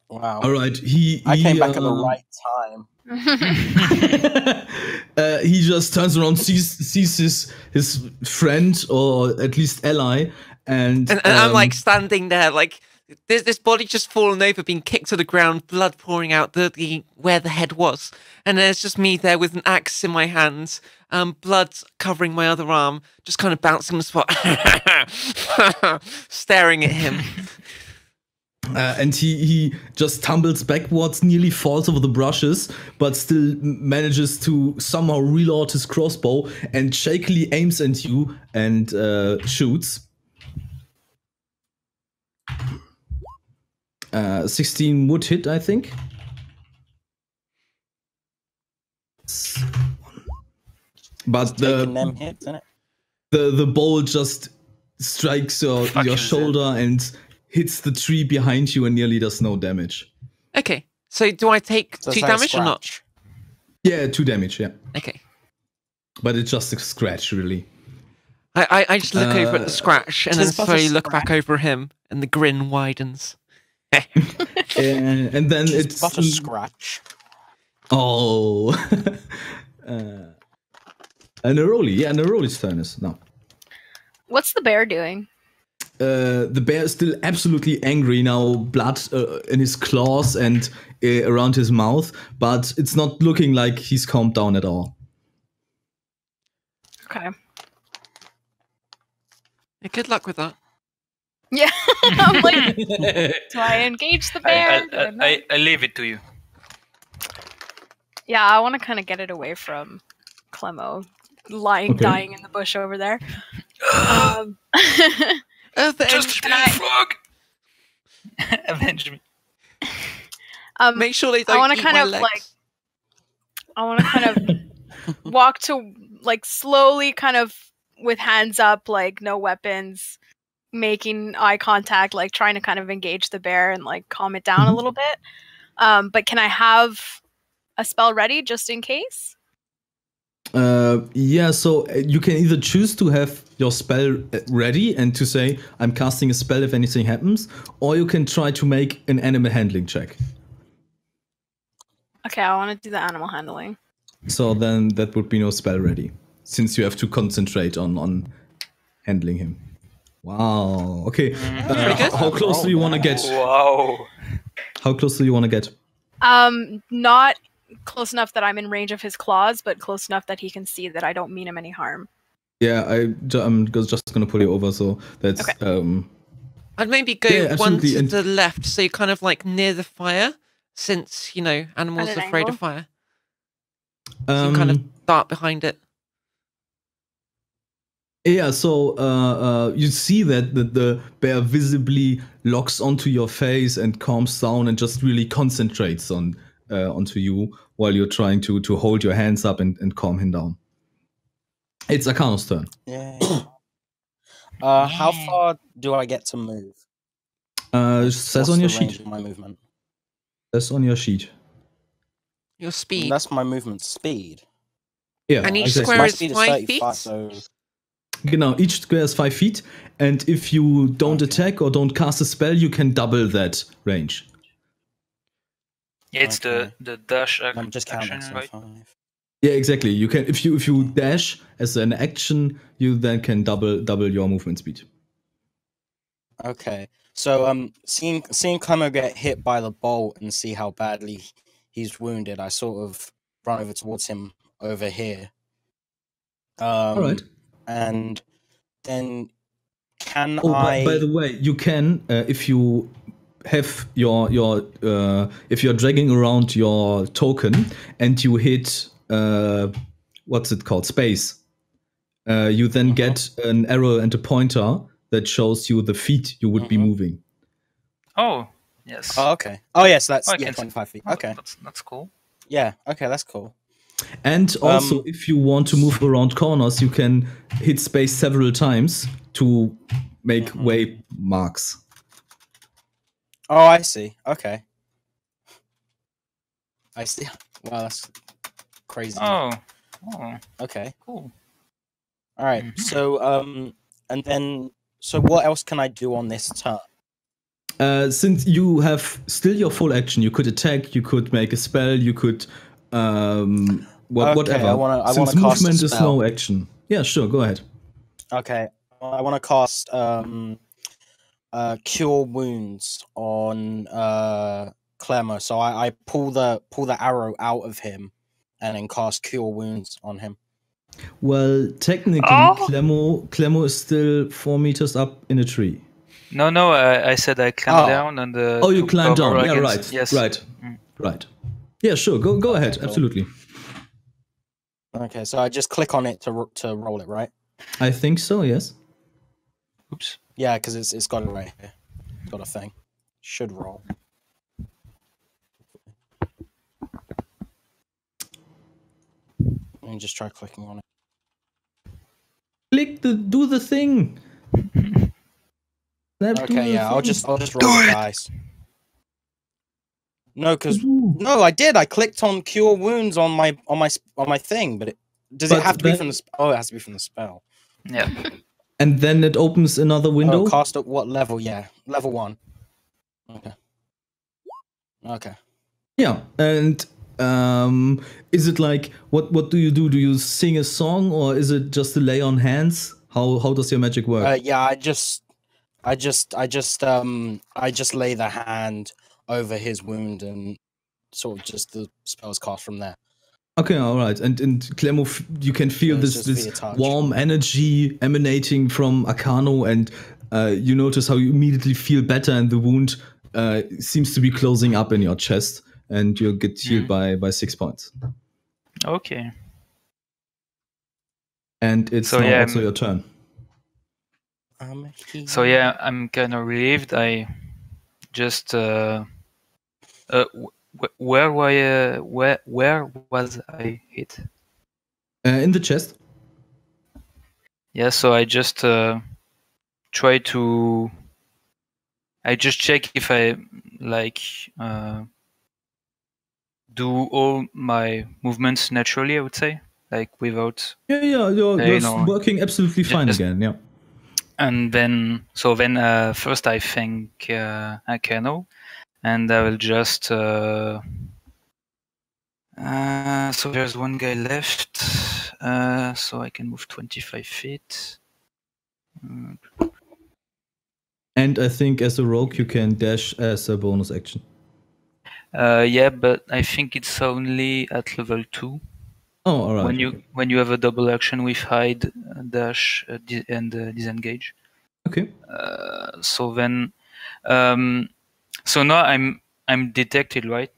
Wow. All right. I came back at the right time. He just turns around, sees his friend or at least ally, and I'm like standing there, like this body just fallen over, being kicked to the ground, blood pouring out where the head was, and there's just me there with an axe in my hands, blood covering my other arm, just kind of bouncing the spot, staring at him. And he just tumbles backwards, nearly falls over the brushes, but still manages to somehow reload his crossbow and shakily aims at you and shoots. 16 would hit, I think. But them hits, isn't it? The bolt just strikes your shoulder and hits the tree behind you and nearly does no damage. Okay, so do I take 2 damage or not? Yeah, 2 damage, yeah. Okay. But it's just a scratch, really. I just look over at the scratch and then slowly look back over him, and the grin widens. And then it's but a scratch. Oh. And Neroli's turn is now. What's the bear doing? The bear is still absolutely angry now, blood in his claws and around his mouth, but it's not looking like he's calmed down at all. Okay. Yeah, good luck with that. Yeah, I'm like, do I engage the bear? I leave it to you. Yeah, I want to kind of get it away from Clemo, dying in the bush over there. Just frog. Avenge me. Make sure they don't I want eat to kind my of legs. I want to kind of walk to slowly, kind of with hands up, no weapons, making eye contact, trying to kind of engage the bear and calm it down a little bit. But can I have a spell ready just in case? Yeah, so you can either choose to have your spell ready and to say, I'm casting a spell if anything happens, or you can try to make an animal handling check. Okay, I want to do the animal handling. So then that would be no spell ready, since you have to concentrate on handling him. Wow, okay. How close do you want to get? Wow. How close do you want to get? Not close enough that I'm in range of his claws, but close enough that he can see that I don't mean him any harm. Yeah, I'm just gonna pull you over, so that's okay. I'd maybe go one to the left, so you're kind of near the fire, since animals are afraid of fire. So you kind of dart behind it. Yeah, so you see that the bear visibly locks onto your face and calms down and just really concentrates onto you while you're trying to hold your hands up and calm him down. It's Akano's turn. Yeah. How far do I get to move? Says on your sheet. My movement. That's on your sheet. Your speed. And that's my movement speed. Yeah. And each square is 5 feet? So... Each square is 5 feet, and if you don't attack or don't cast a spell, you can double that range. Yeah, it's the dash I'm just counting, right? 5. Yeah, exactly. You can if you dash as an action, you then can double your movement speed. Okay. So seeing Clemo get hit by the bolt and see how badly he's wounded, I sort of run over towards him over here. All right. And then can I? By the way, you can if you have your if you're dragging around your token and you hit what's it called, space. You then get an arrow and a pointer that shows you the feet you would be moving. Oh yes. Oh, okay. Oh yes, that's 25 feet. Okay, that's cool. Yeah. Okay, that's cool. And also, if you want to move around corners, you can hit space several times to make way marks. Oh, I see. Okay. I see. Wow, that's crazy. Oh. Okay. Cool. All right. So, and then, so what else can I do on this turn? Since you have still your full action, you could attack, you could make a spell, you could whatever. I wanna Since cast a movement is spell. no action. Yeah, sure, go ahead. Okay, I want to cast Cure Wounds on Clemmer. So I pull the arrow out of him, and then cast Cure Wounds on him. Well, technically, Oh! Clemo is still 4 meters up in a tree. No, I said I climbed down and you took climbed cover down. Yeah, against- right. Yes. Right. Mm. Right. Yeah, sure. Go ahead. cool. Absolutely. Okay, so I just click on it to roll it, right? I think so. Yes. Oops. Yeah, because it's got it right here. Got a thing. Should roll. Let me just try clicking on it. Do the thing. Fneb, Okay, yeah, I'll just roll Do the it! dice. No, because no, I did. I clicked on Cure Wounds on my thing, but does it have to be from the? Oh, it has to be from the spell. Yeah. And then it opens another window. Oh, cast at what level? Yeah, level 1. Okay. Okay. Yeah, and is it like what do you do? Do you sing a song, or is it just a lay on hands? How does your magic work? Yeah, I just lay the hand over his wound and sort of just the spells cast from there. Okay, all right. And Clemo, you can feel It's this just via touch. warm energy emanating from Arcano, and you notice how you immediately feel better, and the wound seems to be closing up in your chest, and you get healed by 6 points. Okay. And it's So, now yeah, also your turn. So yeah, I'm kind of relieved. I just where was I hit? In the chest. Yeah, so I just try to. I just check if I do all my movements naturally. I would say, like without. Yeah, you're working absolutely fine again. Yeah. And then, first I thank Akano, and I will just. So there's one guy left, so I can move 25 feet. And I think as a rogue you can dash as a bonus action. Yeah, but I think it's only at level 2. Oh, all right. When you have a double action with hide, dash, and disengage. Okay. So then, so now I'm detected, right?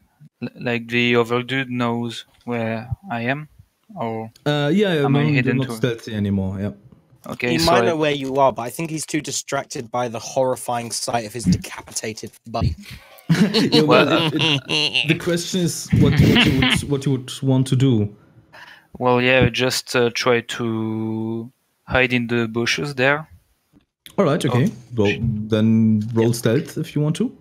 Like the other dude knows where I am, or am I hidden not stealthy anymore? Yeah. Okay, he so might know where you are, but I think he's too distracted by the horrifying sight of his decapitated buddy. Yeah, well, the question is what you would want to do. Well, yeah, just try to hide in the bushes there. All right, okay. Well, then roll stealth if you want to.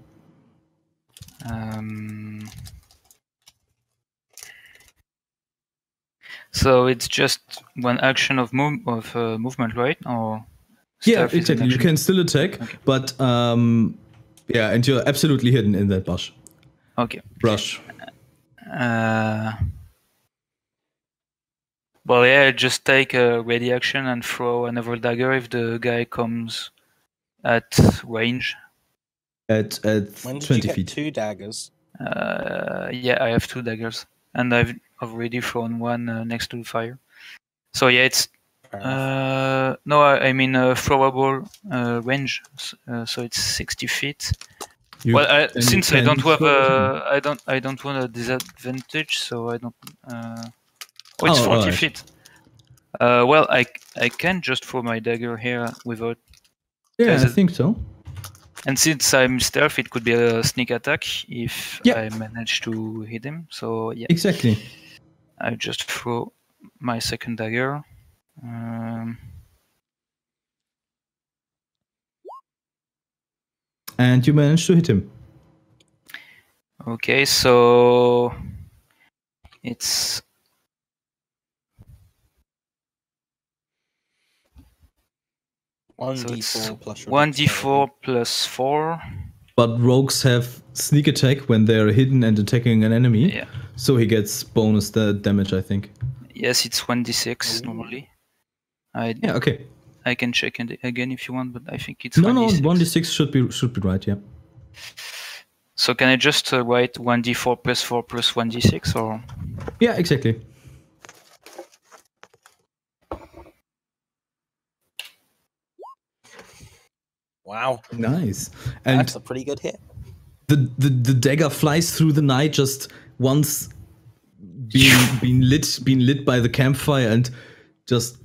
So it's just one action of movement, right? Or yeah, exactly. You can still attack, okay. But yeah, and you're absolutely hidden in that bush. Okay. Brush. Well, yeah, just take a ready action and throw another dagger if the guy comes at range. At when did 20 you get feet. 2 daggers? Yeah, I have 2 daggers, and I've already thrown one next to the fire. So yeah, it's no, I mean throwable range. So it's 60 feet. Well, since I don't have I don't want a disadvantage, so I don't. Oh, it's 40 feet. Well, I can just throw my dagger here without. Yeah, I think so. And since I'm stealth, it could be a sneak attack if I manage to hit him. So yeah. Exactly. I just throw my second dagger. And you manage to hit him. Okay, so it's 1d4 plus 1d4 plus 4. but rogues have sneak attack when they're hidden and attacking an enemy. Yeah. So he gets bonus damage, I think. Yes, it's 1d6 Ooh. normally. Yeah, okay. I can check again if you want, but I think it's No, 1d6. 1d6 should be right, yeah. So can I just write 1d4 plus 4 plus 1d6 or? Yeah, exactly. Wow, Nice. And that's a pretty good hit. the dagger flies through the night just once being lit by the campfire and just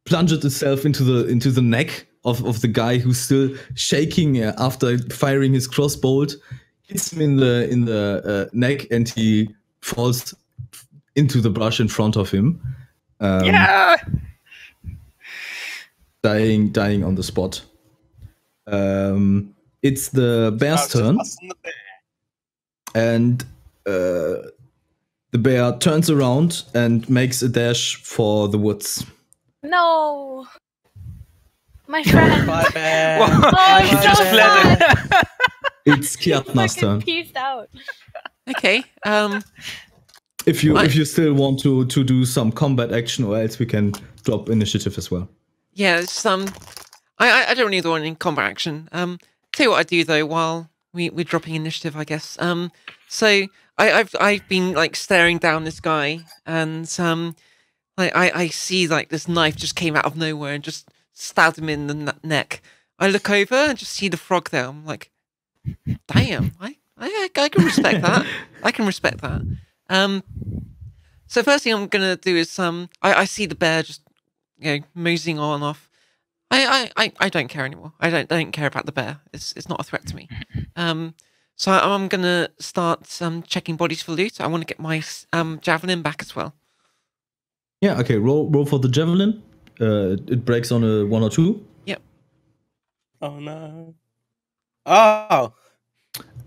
plunges itself into the neck of the guy who's still shaking after firing his crossbolt, hits him in the neck, and he falls into the brush in front of him. Yeah. Dying on the spot. It's the bear's turn, and the bear turns around and makes a dash for the woods. No. My friend. Bye, bear. Oh, He I'm just so fled. sad. It's Kiatna's Fucking turn. peaced out. Okay. If you still want to do some combat action, or else we can drop initiative as well. Yeah, it's I don't really want any combat action. Tell you what I do though while we're dropping initiative, I guess. So I've been like staring down this guy, and I see like this knife just came out of nowhere and just stabbed him in the neck. I look over and just see the frog there. I'm like, damn, I can respect that. I can respect that. So first thing I'm gonna do is I see the bear just moseying on off. I don't care anymore. I don't care about the bear. It's not a threat to me. So I'm gonna start checking bodies for loot. I want to get my javelin back as well. Yeah, okay. Roll for the javelin. It breaks on a 1 or 2. Yep. Oh no. Oh.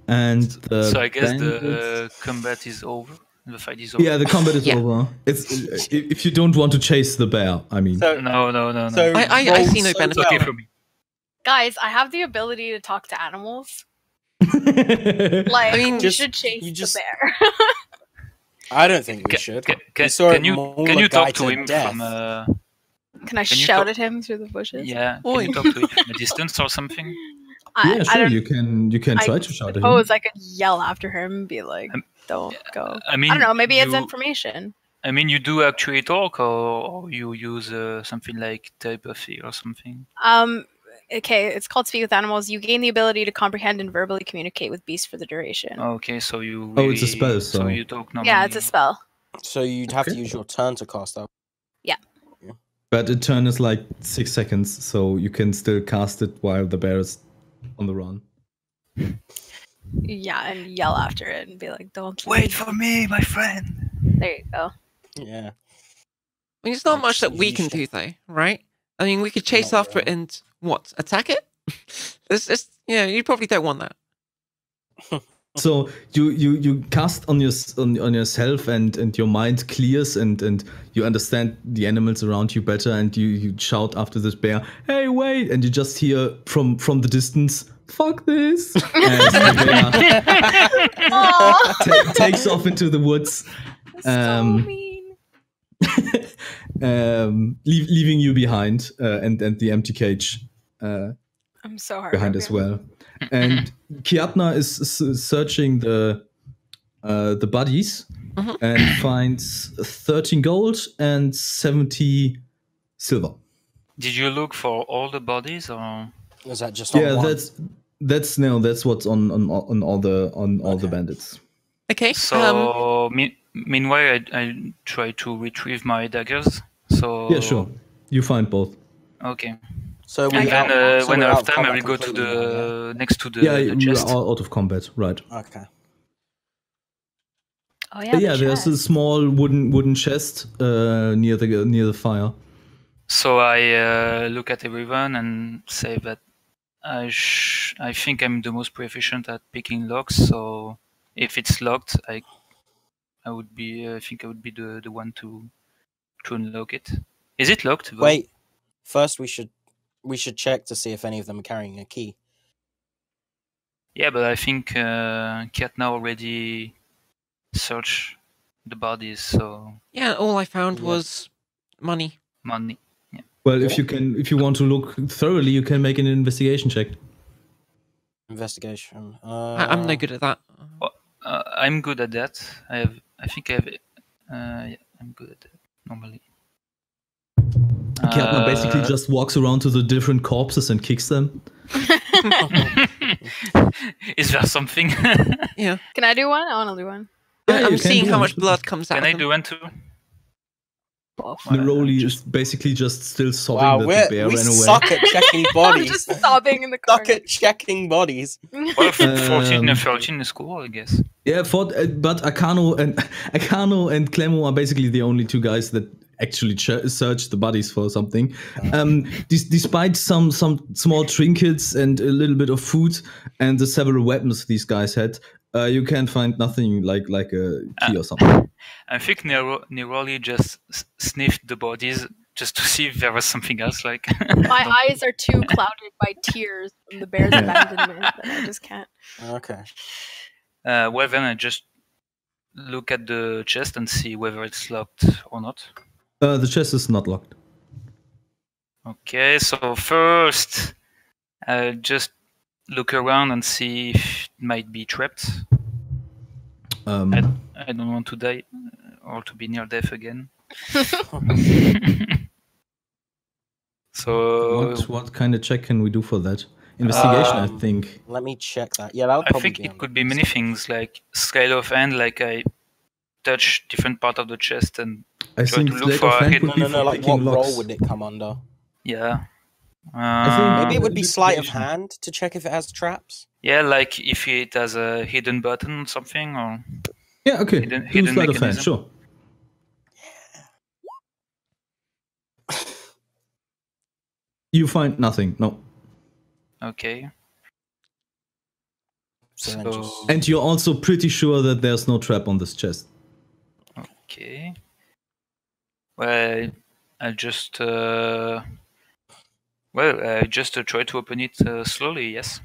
And So I guess the bandits- combat is over. The fight is over. yeah, the combat is Yeah. over. It's if you don't want to chase the bear, I mean. So, No. so I roll see no so benefit. It's okay well. for me. Guys, I have the ability to talk to animals. Like, Like, I mean, we just- should chase you just- the bear. I don't think we Ca- should. ca- We ca- saw Can it you maul can a you guy talk to him death. from? Can I Can you shout talk- at him through the bushes? Yeah. Can Oi. you talk to him from a distance or something? I, yeah, I sure. don't You can I try to shout at him. suppose I could yell after him and be like, don't go. I mean, I don't know, maybe it's you- information. I mean, you do actually talk, or you use something like telepathy or something. Okay, it's called Speak with Animals. You gain the ability to comprehend and verbally communicate with beasts for the duration. Okay, so you. Oh, it's a really- spell, So so- you talk normally. Yeah, it's a spell. So you'd have to Okay. use your turn to cast that. But a turn is like 6 seconds, so you can still cast it while the bear is on the run. Yeah, and yell after it and be like, don't Wait leave. for me, my friend. There you go. Yeah. I mean, it's not Like, much that we you can should- do though, right? I mean, we could chase Not after it really. and what? Attack it? It's you probably don't want that. So you cast on yourself, and your mind clears, and you understand the animals around you better, and you shout after this bear, "Hey, wait!" And you just hear from the distance, "Fuck this!" As the bear Aw, takes off into the woods, so Um, mean. leaving you behind, and the empty cage I'm so hard. behind as well. And Kiatna is searching the bodies Mhm. and finds 13 gold and 70 silver. Did you look for all the bodies, or? Was that just on Yeah, one? that's what's on all the Okay. bandits. Okay. So meanwhile, I try to retrieve my daggers. So Yeah, sure. You find both. Okay. So And then so when we're I out have of time, I combat will go to completely now, the next to the, Yeah, the you chest. are out of combat, right? Okay. Oh yeah, But yeah, the there's a chest. small wooden chest near the fire. So I look at everyone and say that I think I'm the most proficient at picking locks. So if it's locked, I would be I think I would be the one to unlock it. Is it locked? though? Wait. First, we should check to see if any of them are carrying a key. Yeah, but I think Kiatna already searched the bodies, so Yeah, all I found Yeah. was money. money. Well, if you want to look thoroughly, you can make an investigation check. Investigation. I'm no good at that. I'm good at that. I think I have. Yeah, I'm good at that normally. Kiatna basically just walks around to the different corpses and kicks them. Is there something? Yeah. Can I do one? I want to do one. Yeah, you I'm can seeing do how one, much absolutely. blood comes out Can of I them. do one too? Neroli is basically just still sobbing Wow, that the bear we ran away. suck at checking I'm bodies. just sobbing in the Suck corner. at checking bodies. Well, 14 Um, and 13 is cool, I guess. Yeah, but Akano and Clemo are basically the only two guys that actually search the bodies for something. Despite some small trinkets and a little bit of food and the several weapons these guys had, you can find nothing like a key or something. I think Neroli just sniffed the bodies just to see if there was something else. Like My eyes are too clouded by tears from the bear's abandonment that I just can't. Okay. well, then I just look at the chest and see whether it's locked or not. The chest is not locked. Okay, so first I just look around and see if it might be trapped. I don't want to die or to be near death again. So What kind of check can we do for that? Investigation, I think. Let me check that. Yeah, that would I probably think be it on could the be many things, like scale of hand, like I touch different part of the chest and I try think to look sleight for of a hand hidden. would be No, for like picking what locks. role would it come under? Yeah. think- Maybe it would be sleight of investigation. hand to check if it has traps. Yeah, like if it has a hidden button or something, or Yeah, okay. Hidden- Do hidden sleight of hand, mechanism. sure. You find nothing, no. okay. So then So just And you're also pretty sure that there's no trap on this chest. okay. Well, I just try to open it slowly. Yes.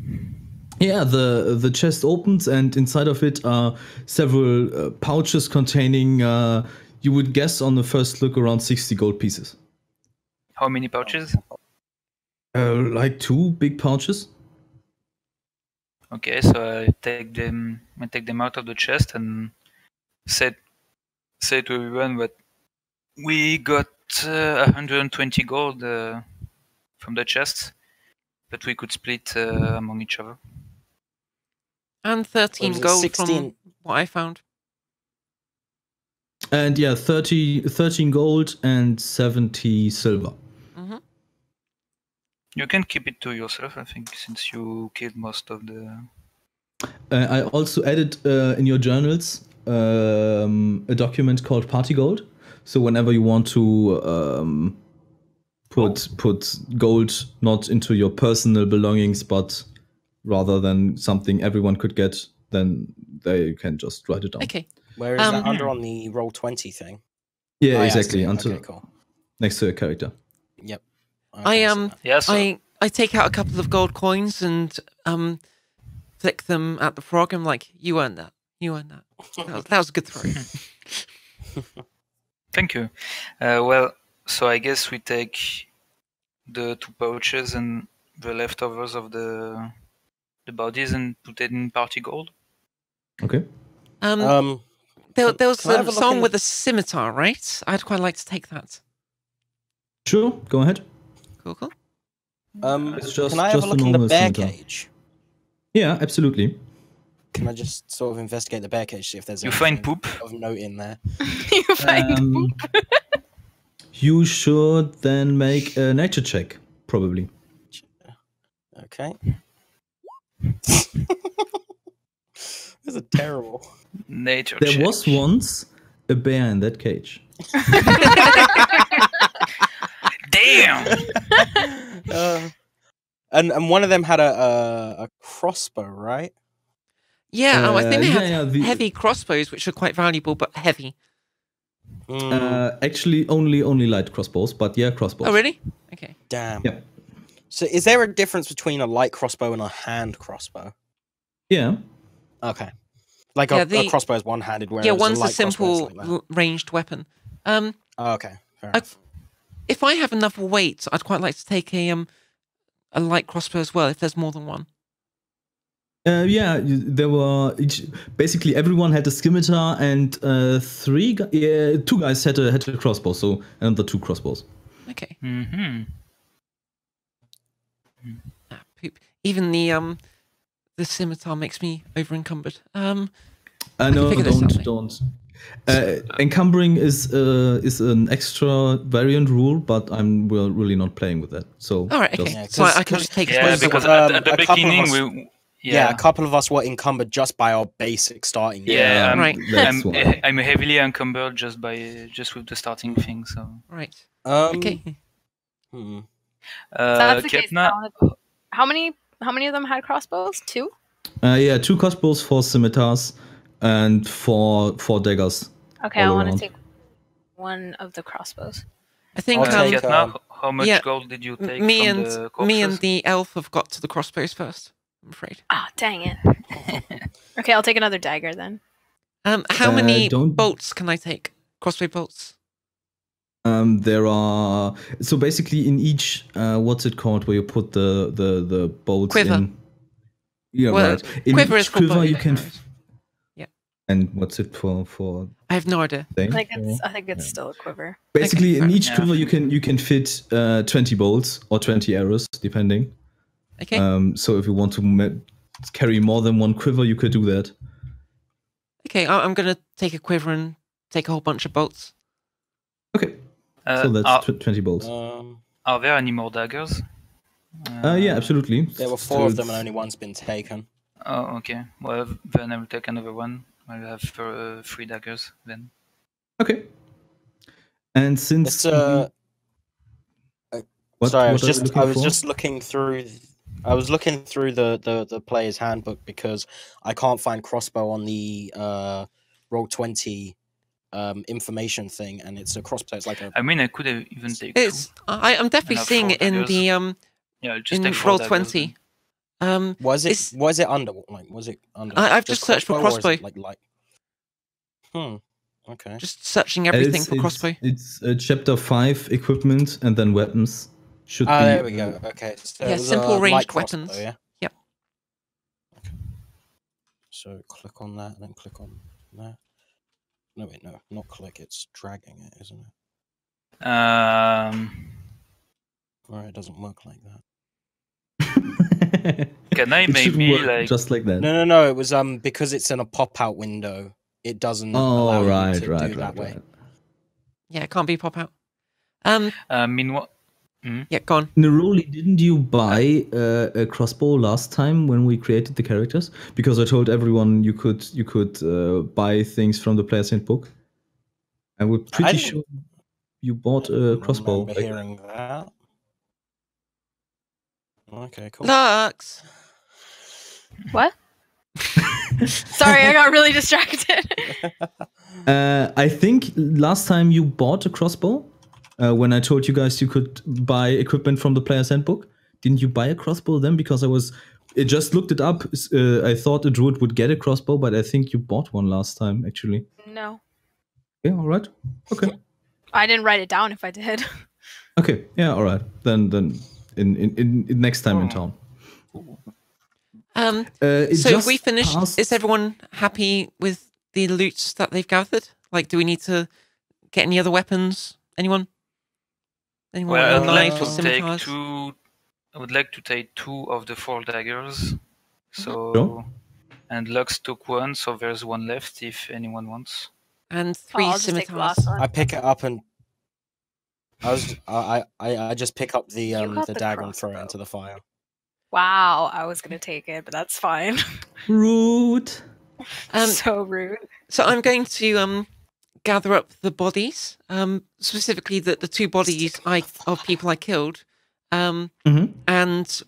Yeah, the chest opens and inside of it are several pouches containing, you would guess on the first look, around 60 gold pieces. How many pouches? Like 2 big pouches. Okay, so I take them out of the chest and say to everyone that we got 120 gold from the chest that we could split among each other. And What 13 was it, gold 16? from what I found. And yeah, 13 gold and 70 silver. You can keep it to yourself, I think, since you killed most of the. I also added in your journals a document called Party Gold. So whenever you want to put gold not into your personal belongings, but rather than something everyone could get, then they can just write it down. Okay. where is that Hmm. under on the roll 20 thing? Yeah, Oh, I exactly. see. Until Okay, cool. next to a character. Yep. I Okay, so am. that- Yeah, so I take out a couple of gold coins and flick them at the frog. I'm like, you earned that. You earned that. That was a good throw. thank you. Well, so I guess we take the 2 pouches and the leftovers of the bodies and put it in party gold. Okay. There was can I have a a look song in with a scimitar, right? I'd quite like to take that. Sure, go ahead. Cool, cool. It's just- can I have a just a look in the normal bear scimitar. cage? Yeah, absolutely. Can I just sort of investigate the bear cage, see if there's You find anything poop. of note in there? You find poop. You should then make a nature check, probably. Okay. This is terrible. Nature There check. was once a bear in that cage. Damn! And one of them had a crossbow, right? Yeah, I think they yeah, have yeah, heavy crossbows, which are quite valuable, but heavy. Actually, only light crossbows, but yeah, crossbows. Oh, really? Okay. Damn. Yeah. So is there a difference between a light crossbow and a hand crossbow? Yeah. Okay. Like Yeah, a crossbow is one-handed, whereas Yeah, a one's a light crossbow is simple like that. ranged weapon. Oh, okay, fair I- enough. If I have enough weight, I'd quite like to take a light crossbow as well. If there's more than one. Yeah, there were basically everyone had a scimitar, and two guys had a crossbow, so another 2 crossbows. Okay. Mm-hmm. Ah, poop. Even the scimitar makes me over encumbered. No, figure this out, don't. Encumbering is an extra variant rule, but we're really not playing with that. So All right, okay. Yeah, So I can just take. Yeah, a because scimitar. at the a couple of beginning us- Yeah, a couple of us were encumbered just by our basic starting. Yeah, Right. that's why. I'm heavily encumbered just with the starting thing. So Right. Okay. Okay. Hmm. So that's the case. Ketna, How many of them had crossbows? 2? Yeah, 2 crossbows, 4 scimitars, and 4 daggers. Okay, all I want around. to take one of the crossbows. I think I'll take, Ketna, how much yeah, gold did you take me from and the corpses? me and the elf have got to the crossbows first. I'm afraid. Ah, dang it. Okay, I'll take another dagger then. How many don't- bolts can I take? Crossbow bolts. There are so basically in each what's it called where you put the bolts Quiver. in. Yeah, Well, right. In quiver each is called quiver bow you can. arrows. Yeah. And what's it for? I have no idea. Thing? I think it's still a quiver. Basically, Okay, in fair each enough. quiver you can fit 20 bolts or 20 arrows, depending. Okay. So if you want to carry more than one quiver, you could do that. Okay. I'm gonna take a quiver and take a whole bunch of bolts. Okay. So that's 20 bolts. Are there any more daggers? Yeah, absolutely. There were 4 of them, and only one's been taken. Oh, okay. Well, then I will take another one. I'll have 3 daggers then. Okay. And since It's sorry, I was what are you looking for? just looking through. I was looking through the player's handbook because I can't find crossbow on the Roll20 information thing, and it's a crossbow. It's like a I mean, I could have even take It's. I'm definitely have seeing 4 it in daggers. the 2. Yeah, I'll just in take 4 roll daggers 20. was it's- it under was it under? I've just searched for crossbow, or is it crossbow. like. Okay. Just searching everything for It's- crossbow. It's chapter 5 equipment and then weapons. Should be. There we go. Okay. So Yeah, it was simple a light ranged crossbow, weapons. Yeah. Yep. Okay. So click on that, and then click on that. No, wait, no, not click. It's dragging it, isn't it? Or it doesn't work like that. Can I It should maybe work like just like that? No. It was because it's in a pop-out window. It doesn't. allow Oh, you right, to do right, that right, way. right. Yeah, it can't be pop out. meanwhile? Yeah, go on. Neroli, didn't you buy a crossbow last time when we created the characters? Because I told everyone you could buy things from the player's handbook. And we're pretty didn't- sure you bought I a don't crossbow. remember hearing that. Okay, cool. Lux. What? Sorry, I got really distracted. I think last time you bought a crossbow, when I told you guys you could buy equipment from the player's handbook. Didn't you buy a crossbow then? Because I just looked it up. I thought a druid would get a crossbow, but I think you bought one last time, actually. No. Yeah, all right. Okay. I didn't write it down if I did. Okay. Yeah, all right. Then in next time in town. So have we finished? Is everyone happy with the loot that they've gathered? Like, do we need to get any other weapons? Anyone? Anyone? Well, with a I'd knife like or to take scimitars? 2. I would like to take 2 of the 4 daggers. So, Sure. and Lux took 1, so there's 1 left if anyone wants. And 3 I'll just take the scimitars. last one. I pick it up and I just pick up the got the the dagger and throw it crossbow. into the fire. Wow, I was gonna take it, but that's fine. Rude. So rude. So I'm going to gather up the bodies, specifically the 2 bodies of people I killed, Mhm. and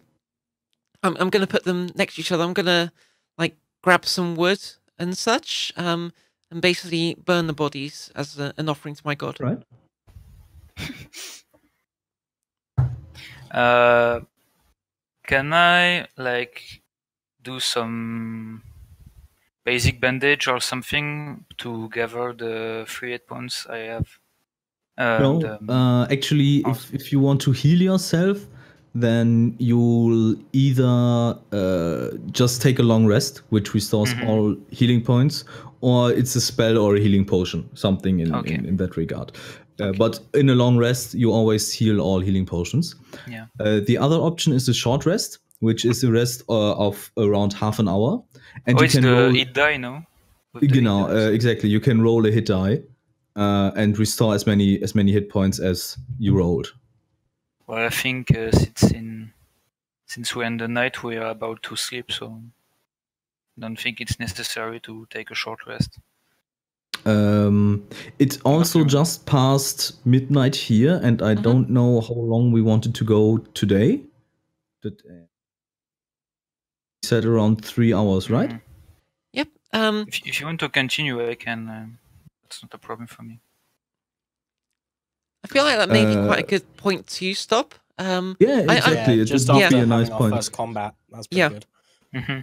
I'm going to put them next to each other. I'm going to like grab some wood and such, and basically burn the bodies as an offering to my god. Right. Can I like do some basic bandage or something to gather the 3 hit points I have? No, actually, if you want to heal yourself, then you'll either just take a long rest, which restores all healing points, or it's a spell or a healing potion, something in that regard. But in a long rest, you always heal all healing potions. Yeah. The other option is a short rest, which is a rest of around half an hour. And you it's can the roll, hit die, no? With the hit genau, dice. exactly. You can roll a hit die and restore as many hit points as you rolled. Well, I think since we're in the night, we are about to sleep, so I don't think it's necessary to take a short rest. It's also just past midnight here, and I don't know how long we wanted to go today. But said around 3 hours, right? Yep. If you want to continue, I can. It's not a problem for me. I feel like that may be quite a good point to stop. Yeah, exactly. It just would after be a nice having our point. first combat. That's pretty good. Mm-hmm.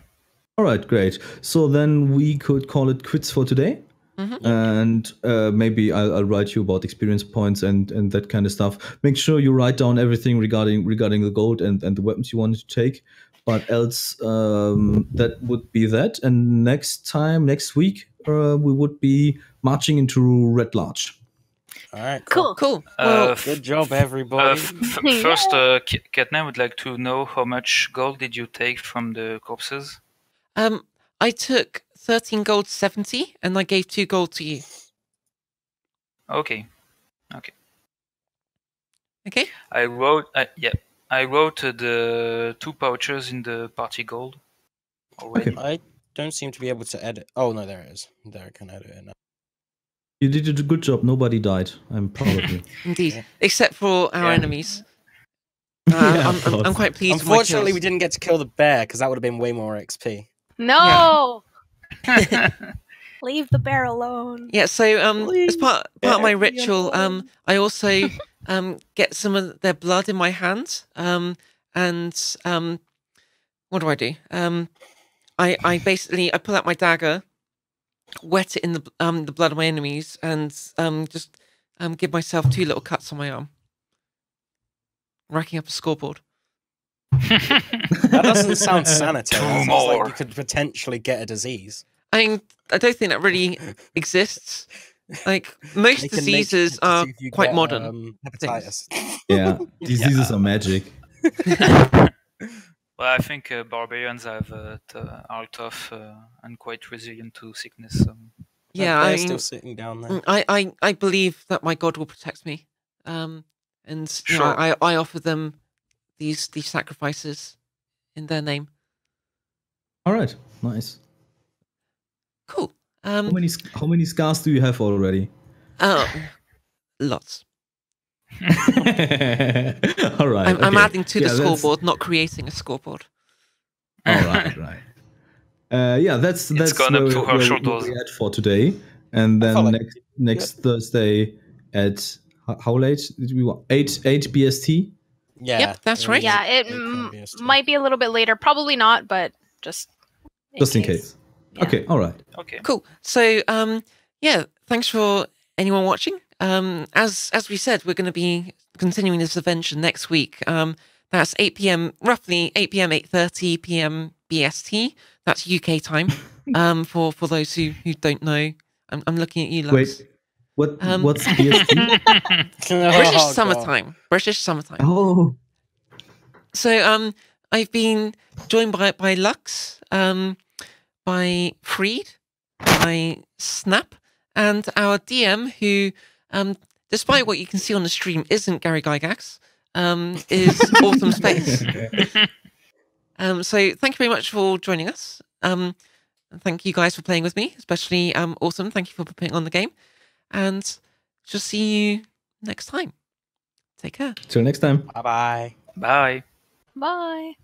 All right, great. So then we could call it quits for today. And maybe I'll write you about experience points and that kind of stuff. Make sure you write down everything regarding the gold and the weapons you wanted to take. But else, that would be that. And next week, we would be marching into Red Larch. All right, Cool. Well, good job, everybody. First, Katna would like to know how much gold did you take from the corpses? I took 13 gold, 70, and I gave 2 gold to you. Okay. I wrote the 2 pouches in the party gold already. Okay. I don't seem to be able to edit. Oh no, there it is. There, I can edit it now. You did a good job. Nobody died. I'm proud of you. Indeed, except for our enemies. Yeah, I'm quite pleased. Unfortunately, we with my didn't get to kill the bear because that would have been way more XP. No! Leave the bear alone. Yeah, so as part of my ritual, I also get some of their blood in my hand, and what do? I basically pull out my dagger, wet it in the blood of my enemies, and just give myself 2 little cuts on my arm, racking up a scoreboard. That doesn't sound sanitary. That sounds more. like you could potentially get a disease. I mean, I don't think that really exists. Like, most They can make diseases it to are see if you quite get, modern. hepatitis. Yeah, diseases are magic. Well, I think barbarians are tough and quite resilient to sickness. So. Yeah, They're I still mean, sitting down there. I believe that my God will protect me. And you know, Sure. I offer them these sacrifices in their name. All right, nice. Cool. How many scars do you have already? Lots. All right. I'm okay. adding to the scoreboard, not creating a scoreboard. All right, right. That's gone up to her shoulders. we had for today, and I then felt like next Thursday at how late did we want? 8 BST. Yeah. Yep, that's right. Yeah, it might be a little bit later. Probably not, but just in case. Yeah. Okay, all right. Okay. Cool. So yeah, thanks for anyone watching. As we said, we're going to be continuing this adventure next week. That's 8 p.m. roughly 8 p.m. 8:30 p.m. BST. That's UK time. For those who don't know, I'm looking at you, Lux. Wait, what's BST? British summertime. British summertime. Oh. So I've been joined by Lux, by Freed, by Snap, and our DM, who, despite what you can see on the stream, isn't Gary Gygax, is Autumn Space. So thank you very much for joining us. And thank you guys for playing with me, especially Autumn. Thank you for putting on the game. And shall see you next time. Take care. Till next time. Bye-bye. Bye. Bye.